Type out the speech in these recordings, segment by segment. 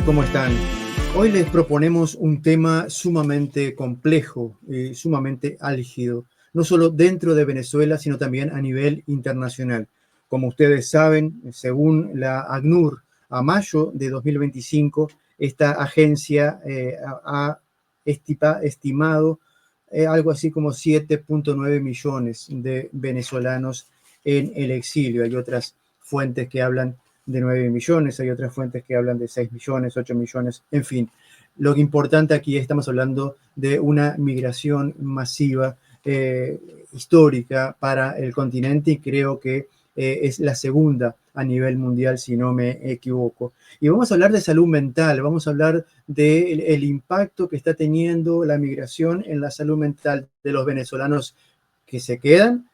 ¿cómo están? Hoy les proponemos un tema sumamente complejo y sumamente álgido, no solo dentro de Venezuela, sino también a nivel internacional. Como ustedes saben, según la ACNUR, a mayo de 2025, esta agencia ha estimado algo así como 7.9 millones de venezolanos en el exilio. Hay otras fuentes que hablan de 9 millones, hay otras fuentes que hablan de 6 millones, 8 millones, en fin. Lo importante aquí estamos hablando de una migración masiva histórica para el continente y creo que es la segunda a nivel mundial, si no me equivoco. Y vamos a hablar de salud mental, vamos a hablar del impacto que está teniendo la migración en la salud mental de los venezolanos que se quedan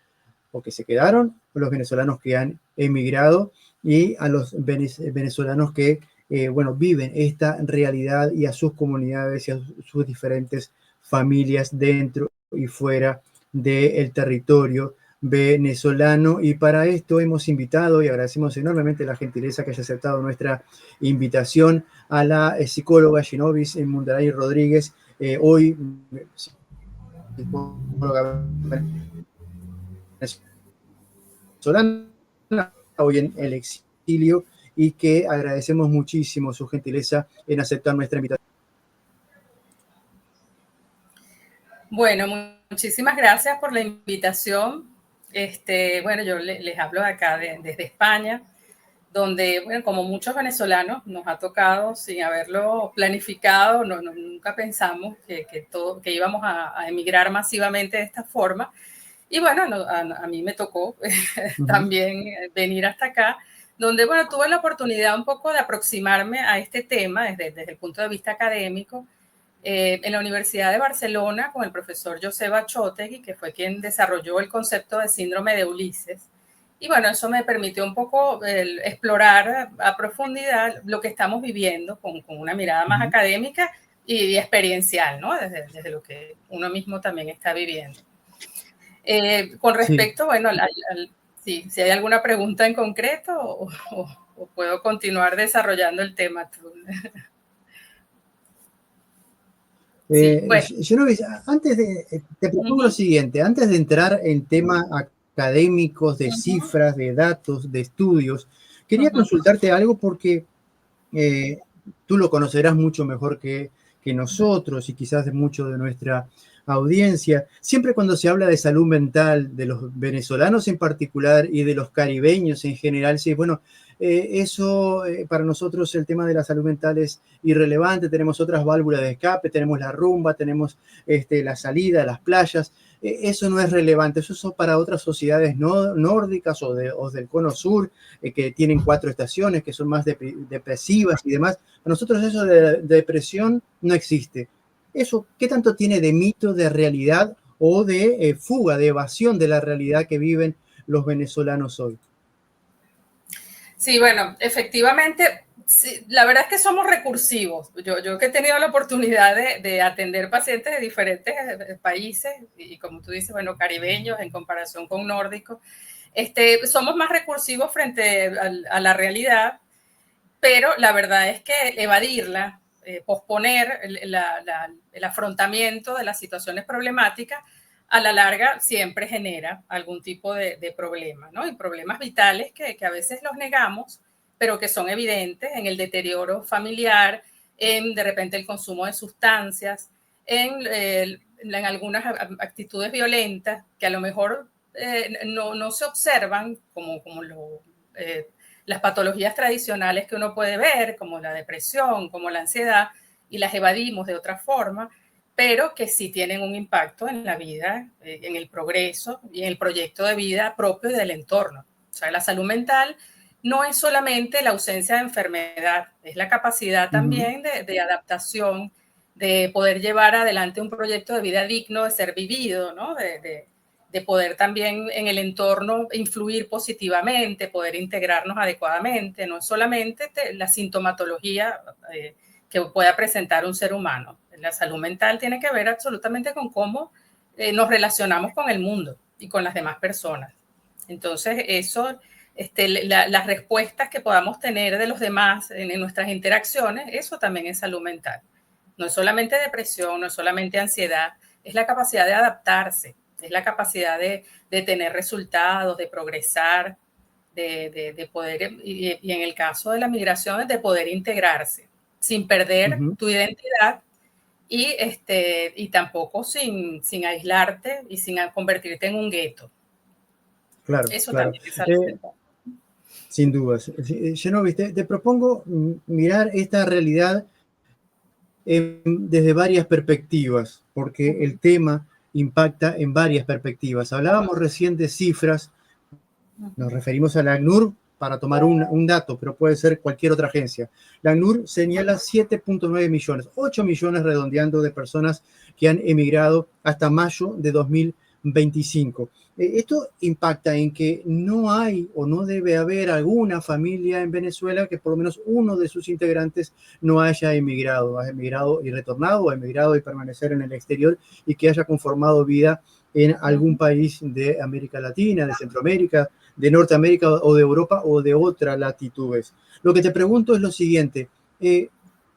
o que se quedaron, o los venezolanos que han emigrado y a los venezolanos que viven esta realidad y a sus comunidades y a sus diferentes familias dentro y fuera del territorio venezolano. Y para esto hemos invitado, y agradecemos enormemente la gentileza que haya aceptado nuestra invitación, a la psicóloga Shinovis Mundaray Rodríguez, hoy psicóloga venezolana, hoy en el exilio, y que agradecemos muchísimo su gentileza en aceptar nuestra invitación. Bueno, muchísimas gracias por la invitación. Bueno, yo les hablo de acá desde España, donde, bueno, como muchos venezolanos, nos ha tocado sin haberlo planificado, nunca pensamos que íbamos a emigrar masivamente de esta forma. Y bueno, a mí me tocó también venir hasta acá, donde, bueno, tuve la oportunidad un poco de aproximarme a este tema desde el punto de vista académico, en la Universidad de Barcelona con el profesor Joseba Chotegui, que fue quien desarrolló el concepto de síndrome de Ulises. Y bueno, eso me permitió un poco explorar a profundidad lo que estamos viviendo con una mirada más académica y experiencial, ¿no? Desde lo que uno mismo también está viviendo. Con respecto, sí. Bueno, si hay alguna pregunta en concreto o puedo continuar desarrollando el tema. Sí, bueno. Te propongo lo siguiente, antes de entrar en temas académicos, de cifras, de datos, de estudios, quería consultarte algo porque tú lo conocerás mucho mejor que nosotros y quizás de mucho de nuestra audiencia. Siempre cuando se habla de salud mental de los venezolanos en particular y de los caribeños en general, sí, bueno, para nosotros el tema de la salud mental es irrelevante, tenemos otras válvulas de escape, tenemos la rumba, tenemos la salida, las playas, eso no es relevante, eso es para otras sociedades nórdicas o del cono sur, que tienen 4 estaciones, que son más depresivas y demás. Para nosotros eso de depresión no existe. ¿Eso qué tanto tiene de mito, de realidad o de fuga, de evasión de la realidad que viven los venezolanos hoy? Sí, bueno, efectivamente, sí, la verdad es que somos recursivos. Yo que he tenido la oportunidad de atender pacientes de diferentes países y como tú dices, bueno, caribeños en comparación con nórdicos, somos más recursivos frente a la realidad, pero la verdad es que evadirla, posponer el afrontamiento de las situaciones problemáticas, a la larga siempre genera algún tipo de problema, ¿no? Y problemas vitales que a veces los negamos, pero que son evidentes en el deterioro familiar, en de repente el consumo de sustancias, en algunas actitudes violentas que a lo mejor no se observan como las patologías tradicionales que uno puede ver, como la depresión, como la ansiedad, y las evadimos de otra forma, pero que sí tienen un impacto en la vida, en el progreso y en el proyecto de vida propio y del entorno. O sea, la salud mental no es solamente la ausencia de enfermedad, es la capacidad también de adaptación, de poder llevar adelante un proyecto de vida digno de ser vivido, ¿no? De poder también en el entorno influir positivamente, poder integrarnos adecuadamente, no es solamente la sintomatología que pueda presentar un ser humano. La salud mental tiene que ver absolutamente con cómo nos relacionamos con el mundo y con las demás personas. Entonces, eso las respuestas que podamos tener de los demás en nuestras interacciones, eso también es salud mental. No es solamente depresión, no es solamente ansiedad, es la capacidad de adaptarse, es la capacidad de tener resultados, de progresar, de poder, y en el caso de la migración, de poder integrarse sin perder tu identidad y tampoco sin aislarte y sin convertirte en un gueto. Claro, eso claro. También es salud mental. Sin dudas. Genovis, te propongo mirar esta realidad desde varias perspectivas, porque el tema impacta en varias perspectivas. Hablábamos recién de cifras, nos referimos a la ACNUR para tomar un dato, pero puede ser cualquier otra agencia. La ACNUR señala 7.9 millones, 8 millones redondeando de personas que han emigrado hasta mayo de 2025. Esto impacta en que no hay o no debe haber alguna familia en Venezuela que por lo menos uno de sus integrantes no haya emigrado y retornado, o emigrado y permanecer en el exterior y que haya conformado vida en algún país de América Latina, de Centroamérica, de Norteamérica o de Europa o de otras latitudes. Lo que te pregunto es lo siguiente,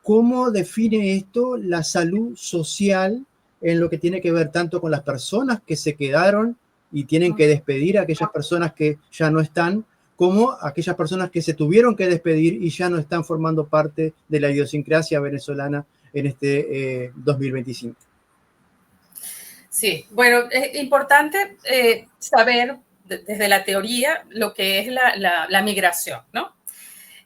¿cómo define esto la salud social en lo que tiene que ver tanto con las personas que se quedaron y tienen que despedir a aquellas personas que ya no están, como aquellas personas que se tuvieron que despedir y ya no están formando parte de la idiosincrasia venezolana en este 2025? Sí, bueno, es importante saber desde la teoría lo que es la migración, ¿no?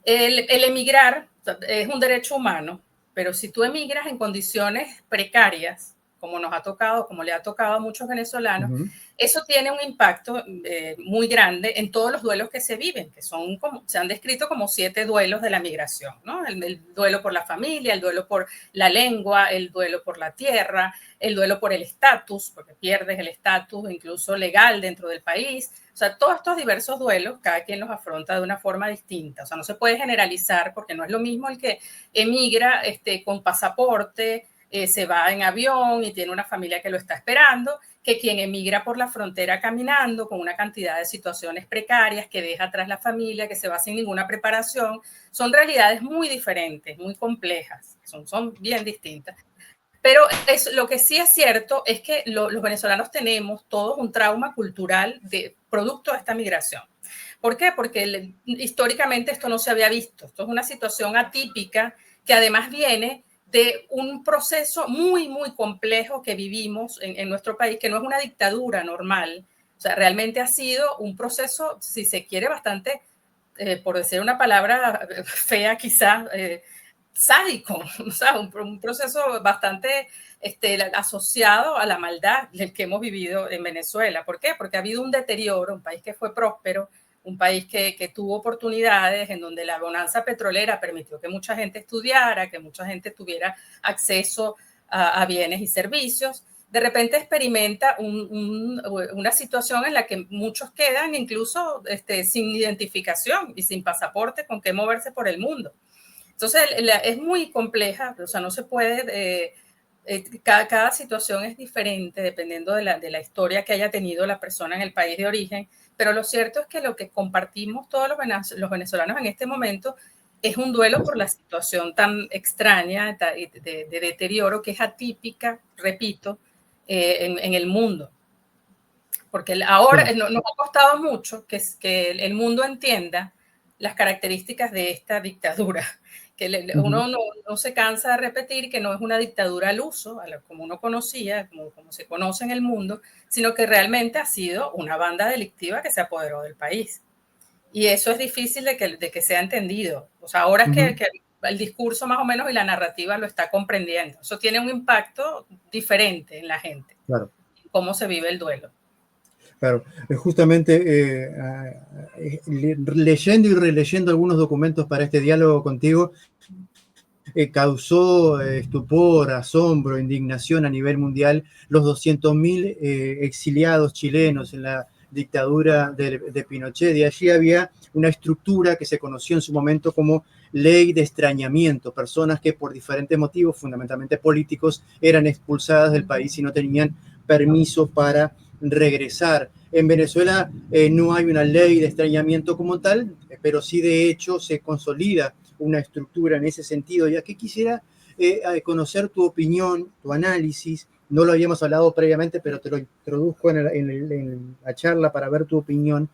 El emigrar es un derecho humano, pero si tú emigras en condiciones precarias, como nos ha tocado, como le ha tocado a muchos venezolanos, eso tiene un impacto muy grande en todos los duelos que se viven, que son como, se han descrito como 7 duelos de la migración, ¿no? El duelo por la familia, el duelo por la lengua, el duelo por la tierra, el duelo por el estatus, porque pierdes el estatus incluso legal dentro del país. O sea, todos estos diversos duelos, cada quien los afronta de una forma distinta. O sea, no se puede generalizar porque no es lo mismo el que emigra con pasaporte, se va en avión y tiene una familia que lo está esperando, que quien emigra por la frontera caminando con una cantidad de situaciones precarias, que deja atrás la familia, que se va sin ninguna preparación. Son realidades muy diferentes, muy complejas, son bien distintas. Pero lo que sí es cierto es que los venezolanos tenemos todos un trauma cultural de producto de esta migración. ¿Por qué? Porque históricamente esto no se había visto. Esto es una situación atípica que además viene de un proceso muy, muy complejo que vivimos en nuestro país, que no es una dictadura normal. O sea, realmente ha sido un proceso, si se quiere, bastante, por decir una palabra fea quizás, sádico, o sea, un proceso bastante asociado a la maldad del que hemos vivido en Venezuela. ¿Por qué? Porque ha habido un deterioro, un país que fue próspero, un país que tuvo oportunidades, en donde la bonanza petrolera permitió que mucha gente estudiara, que mucha gente tuviera acceso a bienes y servicios. De repente experimenta una situación en la que muchos quedan incluso sin identificación y sin pasaporte con qué moverse por el mundo. Entonces, es muy compleja, o sea, no se puede, cada situación es diferente dependiendo de la historia que haya tenido la persona en el país de origen, pero lo cierto es que lo que compartimos todos los venezolanos en este momento es un duelo por la situación tan extraña de deterioro que es atípica, repito, en el mundo. Porque ahora nos ha costado mucho que el mundo entienda las características de esta dictadura, que uno no se cansa de repetir que no es una dictadura al uso, como uno conocía, como se conoce en el mundo, sino que realmente ha sido una banda delictiva que se apoderó del país. Y eso es difícil de que sea entendido. O sea, ahora es que el discurso más o menos y la narrativa lo está comprendiendo. Eso tiene un impacto diferente en la gente, claro. Cómo se vive el duelo. Claro, justamente leyendo y releyendo algunos documentos para este diálogo contigo, causó estupor, asombro, indignación a nivel mundial los 200.000 exiliados chilenos en la dictadura de Pinochet. De allí había una estructura que se conoció en su momento como ley de extrañamiento, personas que por diferentes motivos, fundamentalmente políticos, eran expulsadas del país y no tenían permiso para regresar. En Venezuela no hay una ley de extrañamiento como tal, pero sí de hecho se consolida una estructura en ese sentido. Y aquí quisiera conocer tu opinión, tu análisis. No lo habíamos hablado previamente, pero te lo introduzco en la charla para ver tu opinión.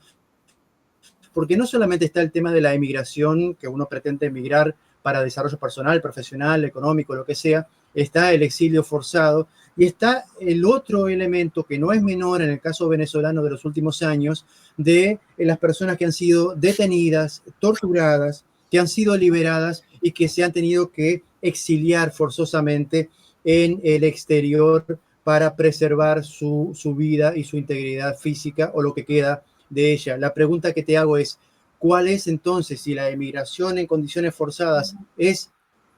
Porque no solamente está el tema de la emigración, que uno pretende emigrar para desarrollo personal, profesional, económico, lo que sea, está el exilio forzado y está el otro elemento que no es menor en el caso venezolano de los últimos años, de las personas que han sido detenidas, torturadas, que han sido liberadas y que se han tenido que exiliar forzosamente en el exterior para preservar su vida y su integridad física o lo que queda de ella. La pregunta que te hago es, ¿cuál es entonces, si la emigración en condiciones forzadas es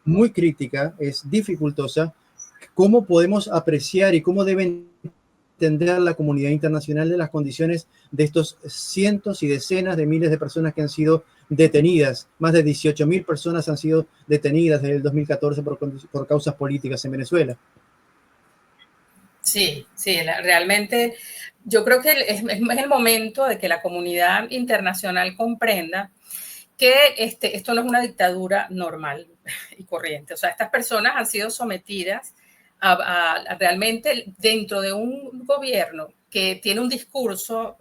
muy crítica, es dificultosa, cómo podemos apreciar y cómo deben entender la comunidad internacional de las condiciones de estos cientos y decenas de miles de personas que han sido detenidas? Más de 18.000 personas han sido detenidas desde el 2014 por causas políticas en Venezuela. Sí, sí, realmente yo creo que es el momento de que la comunidad internacional comprenda que esto no es una dictadura normal y corriente. O sea, estas personas han sido sometidas a realmente dentro de un gobierno que tiene un discurso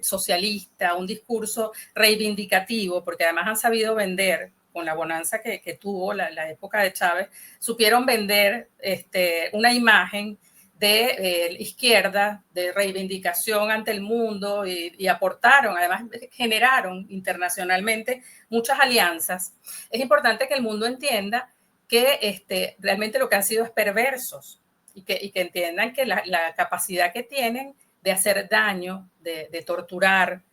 socialista, un discurso reivindicativo, porque además han sabido vender con la bonanza que tuvo la época de Chávez, supieron vender una imagen de izquierda, de reivindicación ante el mundo y aportaron, además generaron internacionalmente muchas alianzas. Es importante que el mundo entienda que realmente lo que han sido es perversos y que entiendan que la capacidad que tienen de hacer daño, de torturar,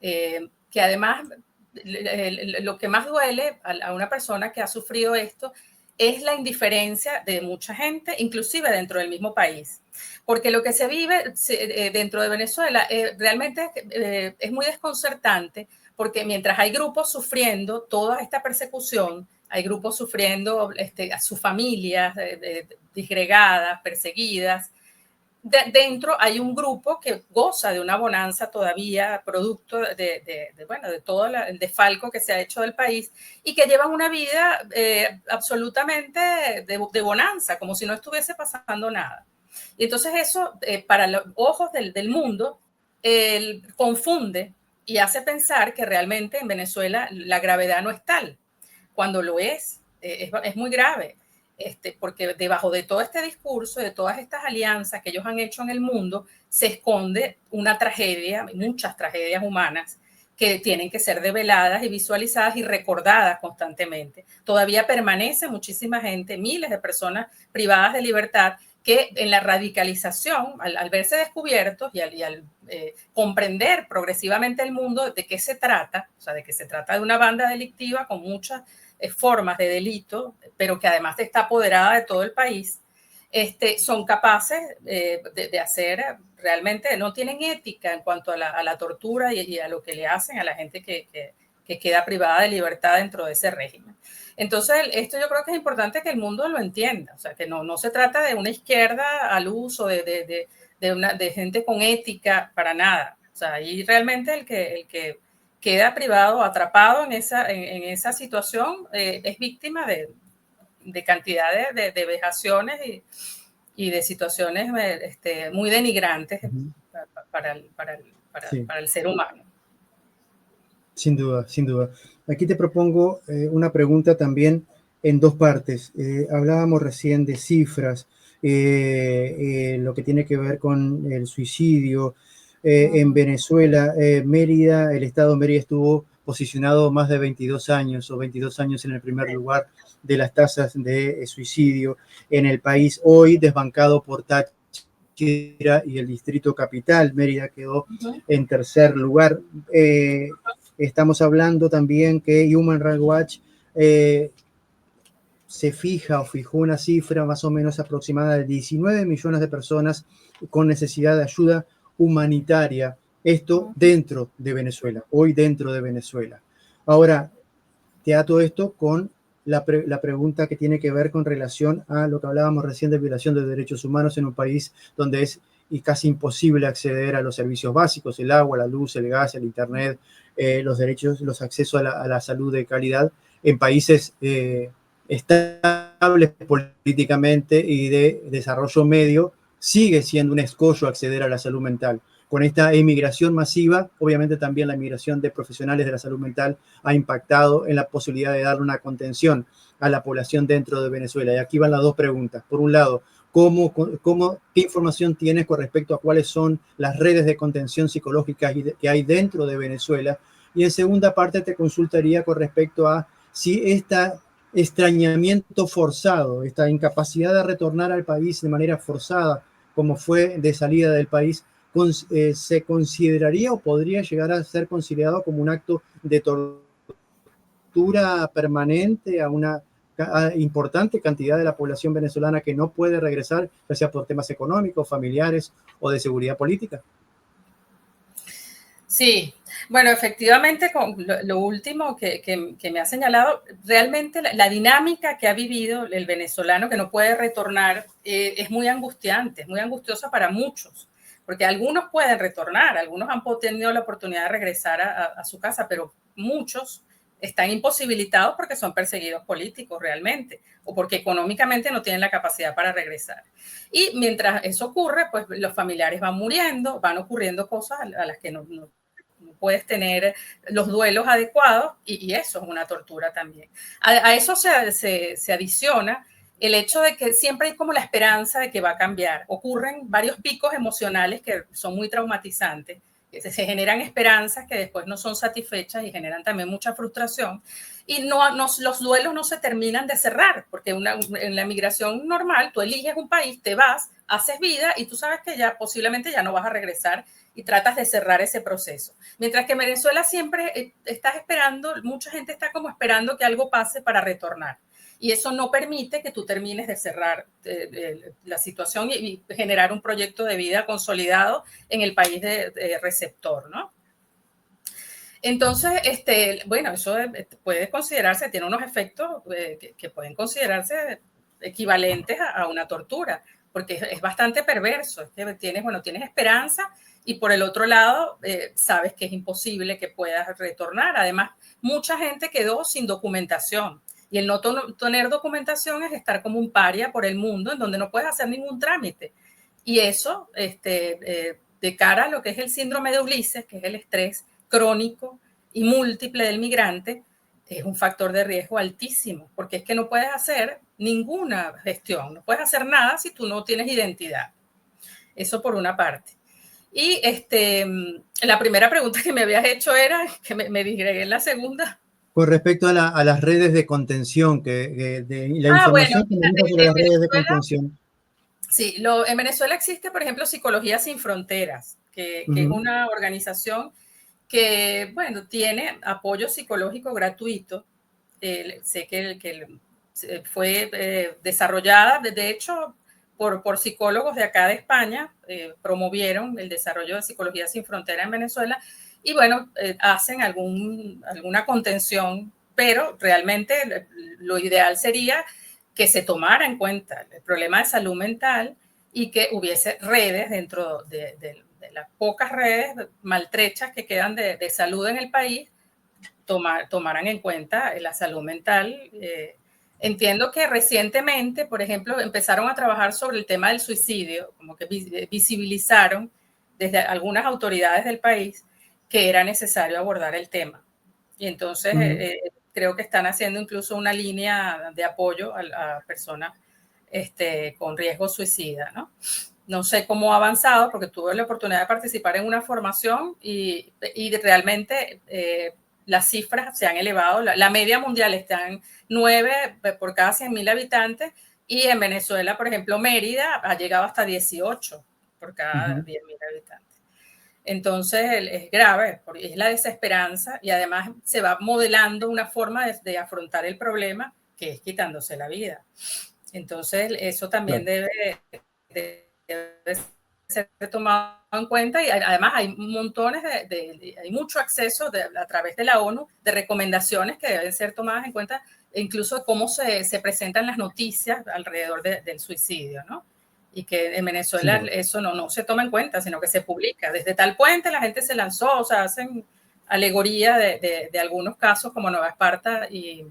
que además lo que más duele a una persona que ha sufrido esto es la indiferencia de mucha gente, inclusive dentro del mismo país. Porque lo que se vive dentro de Venezuela realmente es muy desconcertante, porque mientras hay grupos sufriendo toda esta persecución, hay grupos sufriendo a sus familias disgregadas, perseguidas, dentro hay un grupo que goza de una bonanza todavía, producto de todo el desfalco que se ha hecho del país y que llevan una vida absolutamente de bonanza, como si no estuviese pasando nada. Y entonces eso, para los ojos del mundo, confunde y hace pensar que realmente en Venezuela la gravedad no es tal, cuando lo es muy grave. Porque debajo de todo este discurso, de todas estas alianzas que ellos han hecho en el mundo, se esconde una tragedia, muchas tragedias humanas que tienen que ser develadas y visualizadas y recordadas constantemente. Todavía permanece muchísima gente, miles de personas privadas de libertad, que en la radicalización, al verse descubiertos y al comprender progresivamente el mundo de qué se trata, o sea, de que se trata de una banda delictiva con muchas formas de delito, pero que además está apoderada de todo el país, son capaces de hacer realmente, no tienen ética en cuanto a la tortura y a lo que le hacen a la gente que queda privada de libertad dentro de ese régimen. Entonces, esto yo creo que es importante que el mundo lo entienda, o sea, que no se trata de una izquierda al uso de gente con ética para nada. O sea, ahí realmente el que queda privado, atrapado en esa situación, es víctima de cantidad de vejaciones y de situaciones muy denigrantes para el ser humano. Sin duda, sin duda. Aquí te propongo una pregunta también en dos partes. Hablábamos recién de cifras, lo que tiene que ver con el suicidio. En Venezuela, Mérida, el estado de Mérida estuvo posicionado más de 22 años o 22 años en el primer lugar de las tasas de suicidio en el país, hoy desbancado por Táchira y el Distrito Capital. Mérida quedó en tercer lugar. Estamos hablando también que Human Rights Watch se fijó una cifra más o menos aproximada de 19 millones de personas con necesidad de ayuda humanitaria. Esto dentro de Venezuela, hoy dentro de Venezuela. Ahora, te ato esto con la pregunta que tiene que ver con relación a lo que hablábamos recién de violación de derechos humanos en un país donde es y casi imposible acceder a los servicios básicos, el agua, la luz, el gas, el internet, los derechos, los accesos a la salud de calidad en países estables políticamente y de desarrollo medio. Sigue siendo un escollo acceder a la salud mental. Con esta emigración masiva, obviamente también la emigración de profesionales de la salud mental ha impactado en la posibilidad de darle una contención a la población dentro de Venezuela. Y aquí van las dos preguntas. Por un lado, ¿qué información tienes con respecto a cuáles son las redes de contención psicológica que hay dentro de Venezuela? Y en segunda parte te consultaría con respecto a si este extrañamiento forzado, esta incapacidad de retornar al país de manera forzada, como fue de salida del país, se consideraría o podría llegar a ser considerado como un acto de tortura permanente a una importante cantidad de la población venezolana que no puede regresar, ya sea por temas económicos, familiares o de seguridad política. Sí, bueno, efectivamente, con lo último que me ha señalado, realmente la dinámica que ha vivido el venezolano que no puede retornar es muy angustiante, es muy angustiosa para muchos, porque algunos pueden retornar, algunos han tenido la oportunidad de regresar a su casa, pero muchos están imposibilitados porque son perseguidos políticos realmente o porque económicamente no tienen la capacidad para regresar. Y mientras eso ocurre, pues los familiares van muriendo, van ocurriendo cosas a las que no puedes tener los duelos adecuados y eso es una tortura también. A eso se adiciona el hecho de que siempre hay como la esperanza de que va a cambiar. Ocurren varios picos emocionales que son muy traumatizantes, que se generan esperanzas que después no son satisfechas y generan también mucha frustración. Y los duelos no se terminan de cerrar, porque en la migración normal tú eliges un país, te vas, haces vida y tú sabes que ya posiblemente ya no vas a regresar y tratas de cerrar ese proceso. Mientras que en Venezuela siempre estás esperando, mucha gente está como esperando que algo pase para retornar. Y eso no permite que tú termines de cerrar la situación y generar un proyecto de vida consolidado en el país de receptor, ¿no? Entonces, bueno, eso puede considerarse, tiene unos efectos que pueden considerarse equivalentes a una tortura, porque es bastante perverso. Es que tienes esperanza y por el otro lado sabes que es imposible que puedas retornar. Además, mucha gente quedó sin documentación y el no tener documentación es estar como un paria por el mundo en donde no puedes hacer ningún trámite. Y eso, de cara a lo que es el síndrome de Ulises, que es el estrés crónico y múltiple del migrante, es un factor de riesgo altísimo, porque es que no puedes hacer ninguna gestión, no puedes hacer nada si tú no tienes identidad. Eso por una parte. Y la primera pregunta que me habías hecho era, que me disgregué en la segunda. Con respecto a las redes de contención, la información que maneja sobre las redes de contención. Sí, en Venezuela existe, por ejemplo, Psicología Sin Fronteras, que es una organización que, bueno, tiene apoyo psicológico gratuito. Sé que fue desarrollada, de hecho, por psicólogos de acá de España, promovieron el desarrollo de Psicología Sin Fronteras en Venezuela y, bueno, hacen alguna contención, pero realmente lo ideal sería que se tomara en cuenta el problema de salud mental y que hubiese redes dentro de las pocas redes maltrechas que quedan de salud en el país, tomaran en cuenta la salud mental. Entiendo que recientemente, por ejemplo, empezaron a trabajar sobre el tema del suicidio, como que visibilizaron desde algunas autoridades del país que era necesario abordar el tema. Y entonces creo que están haciendo incluso una línea de apoyo a personas con riesgo suicida, ¿no? No sé cómo ha avanzado porque tuve la oportunidad de participar en una formación y realmente las cifras se han elevado. La media mundial está en 9 por cada 100.000 habitantes y en Venezuela, por ejemplo, Mérida ha llegado hasta 18 por cada 10.000 habitantes. Entonces es grave, porque es la desesperanza y además se va modelando una forma de afrontar el problema que es quitándose la vida. Entonces eso también debe ser tomado en cuenta y además hay montones hay mucho acceso a través de la ONU de recomendaciones que deben ser tomadas en cuenta, incluso cómo se presentan las noticias alrededor del suicidio, ¿no? y que en Venezuela eso no se toma en cuenta, sino que se publica. Desde tal puente la gente se lanzó, o sea, hacen alegoría de algunos casos como Nueva Esparta y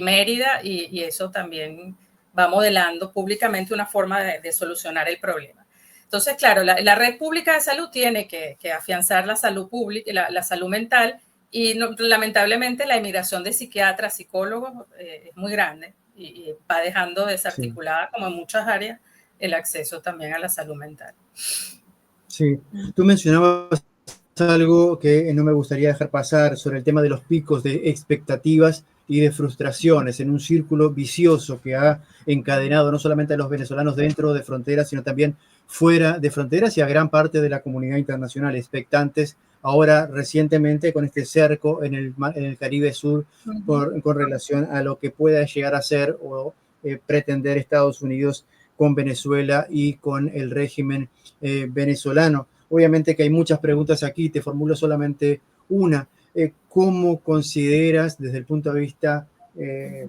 Mérida, y eso también va modelando públicamente una forma de solucionar el problema. Entonces, claro, la red pública de salud tiene que afianzar la salud pública, la salud mental, y lamentablemente la emigración de psiquiatras, psicólogos es muy grande y va dejando desarticulada, como en muchas áreas, el acceso también a la salud mental. Sí, tú mencionabas algo que no me gustaría dejar pasar sobre el tema de los picos de expectativas y de frustraciones en un círculo vicioso que ha encadenado no solamente a los venezolanos dentro de fronteras, sino también fuera de fronteras y a gran parte de la comunidad internacional, expectantes ahora recientemente con este cerco en el Caribe Sur con relación a lo que pueda llegar a ser o pretender Estados Unidos con Venezuela y con el régimen venezolano. Obviamente que hay muchas preguntas aquí, te formulo solamente una. ¿Cómo consideras desde el punto de vista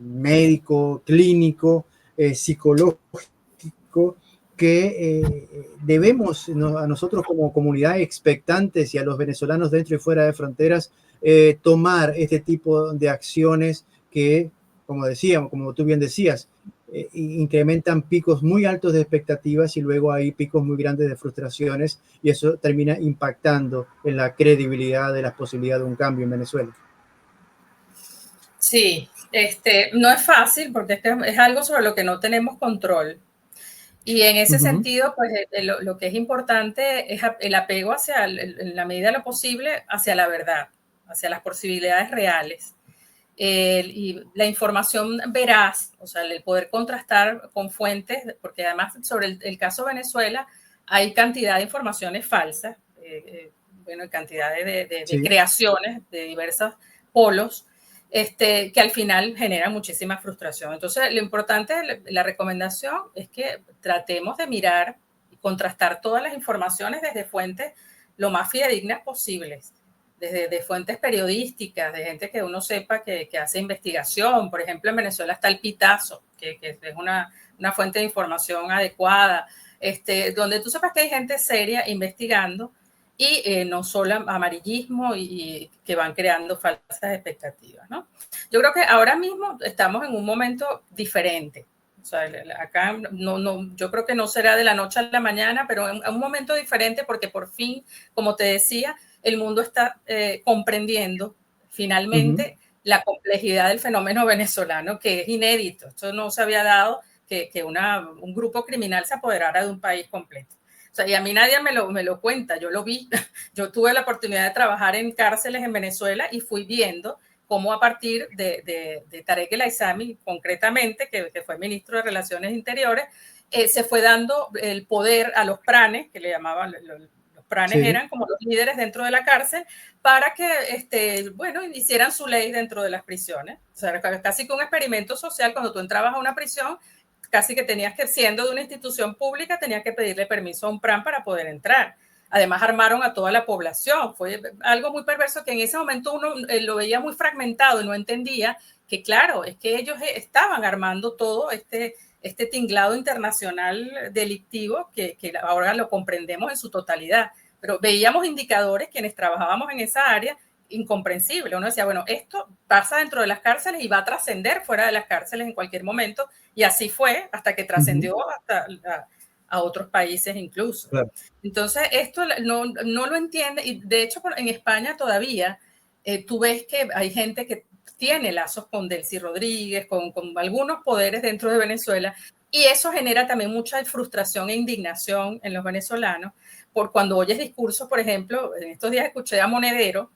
médico, clínico, psicológico, que debemos a nosotros como comunidad expectantes y a los venezolanos dentro y fuera de fronteras tomar este tipo de acciones que, como decíamos, como tú bien decías, incrementan picos muy altos de expectativas y luego hay picos muy grandes de frustraciones y eso termina impactando en la credibilidad de las posibilidades de un cambio en Venezuela? Sí, no es fácil porque es algo sobre lo que no tenemos control. Y en ese sentido, pues lo que es importante es el apego hacia, en la medida de lo posible, hacia la verdad, hacia las posibilidades reales. Y la información veraz, o sea, el poder contrastar con fuentes, porque además sobre el caso Venezuela hay cantidad de informaciones falsas, bueno, cantidad de creaciones de diversos polos, que al final generan muchísima frustración. Entonces, lo importante, la recomendación es que tratemos de mirar y contrastar todas las informaciones desde fuentes lo más fidedignas posibles, desde de fuentes periodísticas, de gente que uno sepa que hace investigación. Por ejemplo, en Venezuela está el Pitazo, que es una fuente de información adecuada, donde tú sepas que hay gente seria investigando y no solo amarillismo y que van creando falsas expectativas, ¿no? Yo creo que ahora mismo estamos en un momento diferente. O sea, acá yo creo que no será de la noche a la mañana, pero en un momento diferente porque por fin, como te decía, el mundo está comprendiendo finalmente la complejidad del fenómeno venezolano, que es inédito. Esto no se había dado que un grupo criminal se apoderara de un país completo. O sea, y a mí nadie me lo cuenta, yo lo vi. Yo tuve la oportunidad de trabajar en cárceles en Venezuela y fui viendo cómo a partir de Tarek El Aissami, concretamente, que fue ministro de Relaciones Interiores, se fue dando el poder a los pranes, que le llamaban los pranes, eran como los líderes dentro de la cárcel, para que, bueno, hicieran su ley dentro de las prisiones. O sea, casi que un experimento social. Cuando tú entrabas a una prisión, casi que tenías que, siendo de una institución pública, tenías que pedirle permiso a un PRAN para poder entrar. Además, armaron a toda la población. Fue algo muy perverso que en ese momento uno lo veía muy fragmentado y no entendía que, claro, es que ellos estaban armando todo este tinglado internacional delictivo que ahora lo comprendemos en su totalidad. Pero veíamos indicadores, quienes trabajábamos en esa área, incomprensible. Uno decía, bueno, esto pasa dentro de las cárceles y va a trascender fuera de las cárceles en cualquier momento. Y así fue hasta que trascendió hasta a otros países incluso. Claro. Entonces, esto no lo entiende. Y de hecho, en España todavía tú ves que hay gente que tiene lazos con Delcy Rodríguez, con algunos poderes dentro de Venezuela, y eso genera también mucha frustración e indignación en los venezolanos, por cuando oyes discursos, por ejemplo, en estos días escuché a Monedero,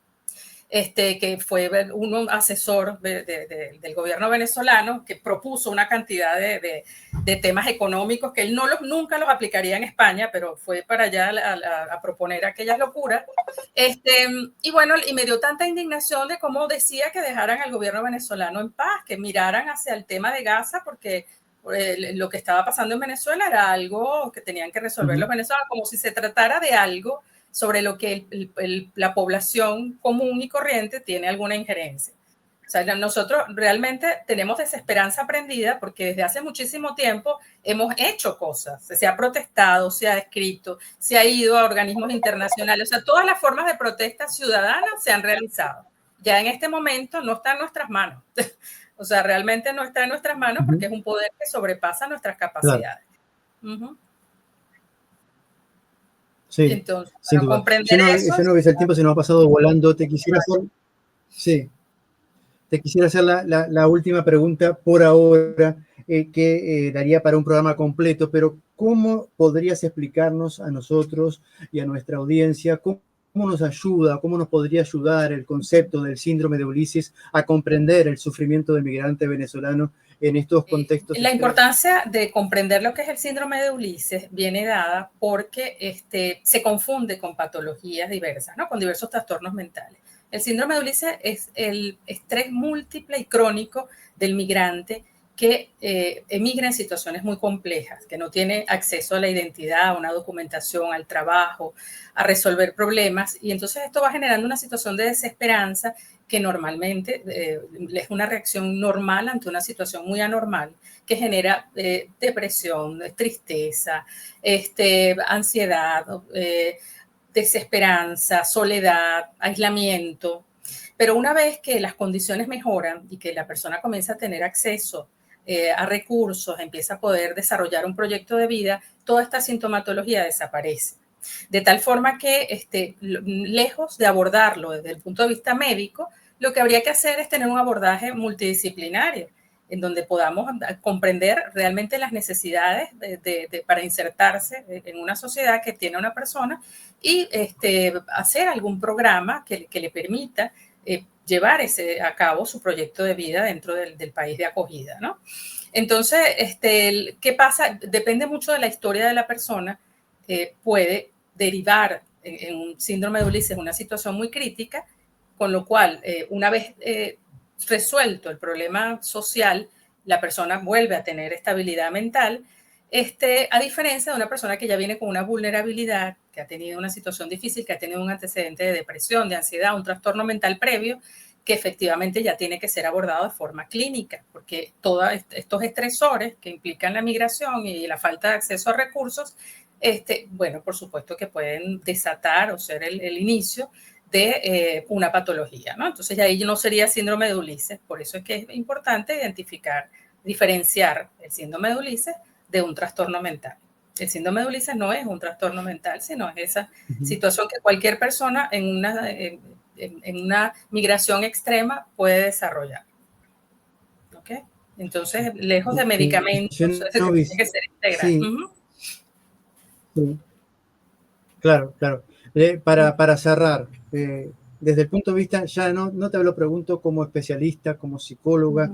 que fue un asesor del gobierno venezolano, que propuso una cantidad de temas económicos que él nunca los aplicaría en España, pero fue para allá a proponer aquellas locuras. Y bueno, y me dio tanta indignación de cómo decía que dejaran al gobierno venezolano en paz, que miraran hacia el tema de Gaza, porque lo que estaba pasando en Venezuela era algo que tenían que resolver los venezolanos, como si se tratara de algo sobre lo que la población común y corriente tiene alguna injerencia. O sea, nosotros realmente tenemos desesperanza aprendida porque desde hace muchísimo tiempo hemos hecho cosas. Se ha protestado, se ha escrito, se ha ido a organismos internacionales. O sea, todas las formas de protesta ciudadana se han realizado. Ya en este momento no está en nuestras manos. O sea, realmente no está en nuestras manos porque es un poder que sobrepasa nuestras capacidades. Claro. Sí, entonces, sin duda. comprender eso. El tiempo se nos ha pasado volando. Te quisiera hacer la última pregunta por ahora, que daría para un programa completo, pero ¿cómo podrías explicarnos a nosotros y a nuestra audiencia cómo nos podría ayudar el concepto del síndrome de Ulises a comprender el sufrimiento del migrante venezolano en estos contextos? La importancia de comprender lo que es el síndrome de Ulises viene dada porque se confunde con patologías diversas, ¿no? Con diversos trastornos mentales. El síndrome de Ulises es el estrés múltiple y crónico del migrante que emigra en situaciones muy complejas, que no tiene acceso a la identidad, a una documentación, al trabajo, a resolver problemas. Y entonces esto va generando una situación de desesperanza que normalmente es una reacción normal ante una situación muy anormal, que genera depresión, tristeza, ansiedad, desesperanza, soledad, aislamiento. Pero una vez que las condiciones mejoran y que la persona comienza a tener acceso a recursos, empieza a poder desarrollar un proyecto de vida, toda esta sintomatología desaparece. De tal forma que, lejos de abordarlo desde el punto de vista médico, lo que habría que hacer es tener un abordaje multidisciplinario, en donde podamos comprender realmente las necesidades para insertarse en una sociedad que tiene una persona y hacer algún programa que le permita llevar a cabo su proyecto de vida dentro del país de acogida, ¿no? Entonces, ¿qué pasa? Depende mucho de la historia de la persona. Puede derivar en un síndrome de Ulises, una situación muy crítica, con lo cual, una vez resuelto el problema social, la persona vuelve a tener estabilidad mental, a diferencia de una persona que ya viene con una vulnerabilidad, que ha tenido una situación difícil, que ha tenido un antecedente de depresión, de ansiedad, un trastorno mental previo, que efectivamente ya tiene que ser abordado de forma clínica, porque todos estos estresores que implican la migración y la falta de acceso a recursos, bueno, por supuesto que pueden desatar o ser el inicio de una patología, ¿no? Entonces ahí no sería síndrome de Ulises, por eso es que es importante identificar, diferenciar el síndrome de Ulises de un trastorno mental. El síndrome de Ulises no es un trastorno mental, sino es esa situación que cualquier persona en una migración extrema puede desarrollar. ¿Ok? Entonces, lejos de medicamentos, tiene que ser integral. Sí. Sí. Claro. Para cerrar, desde el punto de vista, ya no te lo pregunto como especialista, como psicóloga,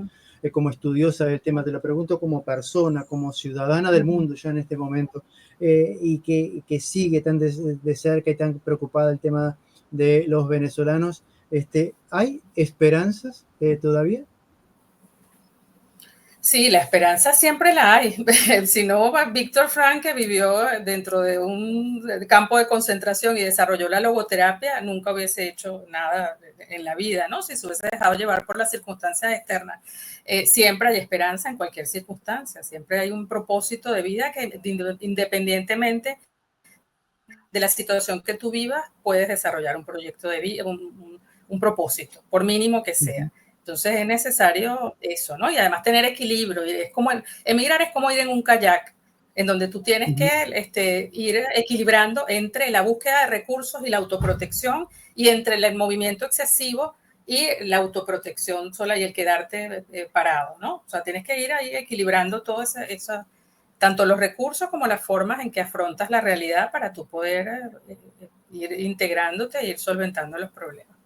como estudiosa del tema, te lo pregunto como persona, como ciudadana del mundo ya en este momento, y que sigue tan de cerca y tan preocupada el tema de los venezolanos. ¿Hay esperanzas todavía? Sí, la esperanza siempre la hay. Si no, Víctor Frank, que vivió dentro de un campo de concentración y desarrolló la logoterapia, nunca hubiese hecho nada en la vida, ¿no? Si se hubiese dejado llevar por las circunstancias externas. Siempre hay esperanza en cualquier circunstancia, siempre hay un propósito de vida que independientemente de la situación que tú vivas, puedes desarrollar un proyecto de vida, un propósito, por mínimo que sea. Entonces es necesario eso, ¿no? Y además tener equilibrio. Y es como emigrar es como ir en un kayak, en donde tú tienes que ir equilibrando entre la búsqueda de recursos y la autoprotección, y entre el movimiento excesivo y la autoprotección sola y el quedarte parado, ¿no? O sea, tienes que ir ahí equilibrando todo eso, tanto los recursos como las formas en que afrontas la realidad para tú poder ir integrándote e ir solventando los problemas.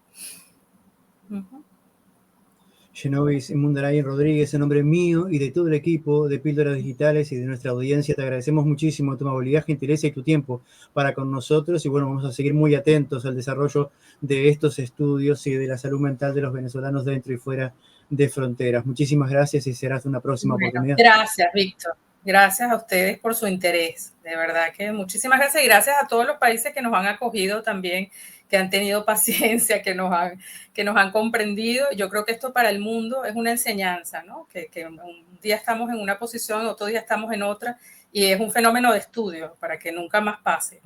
Genovis Mundaray Rodríguez, en nombre mío y de todo el equipo de Píldoras Digitales y de nuestra audiencia, te agradecemos muchísimo tu amabilidad, gentileza y tu tiempo para con nosotros. Y bueno, vamos a seguir muy atentos al desarrollo de estos estudios y de la salud mental de los venezolanos dentro y fuera de fronteras. Muchísimas gracias y será hasta una próxima oportunidad. Gracias, Víctor. Gracias a ustedes por su interés. De verdad que muchísimas gracias y gracias a todos los países que nos han acogido también, que han tenido paciencia, que nos han comprendido. Yo creo que esto para el mundo es una enseñanza, ¿no? Que un día estamos en una posición, otro día estamos en otra, y es un fenómeno de estudio para que nunca más pase.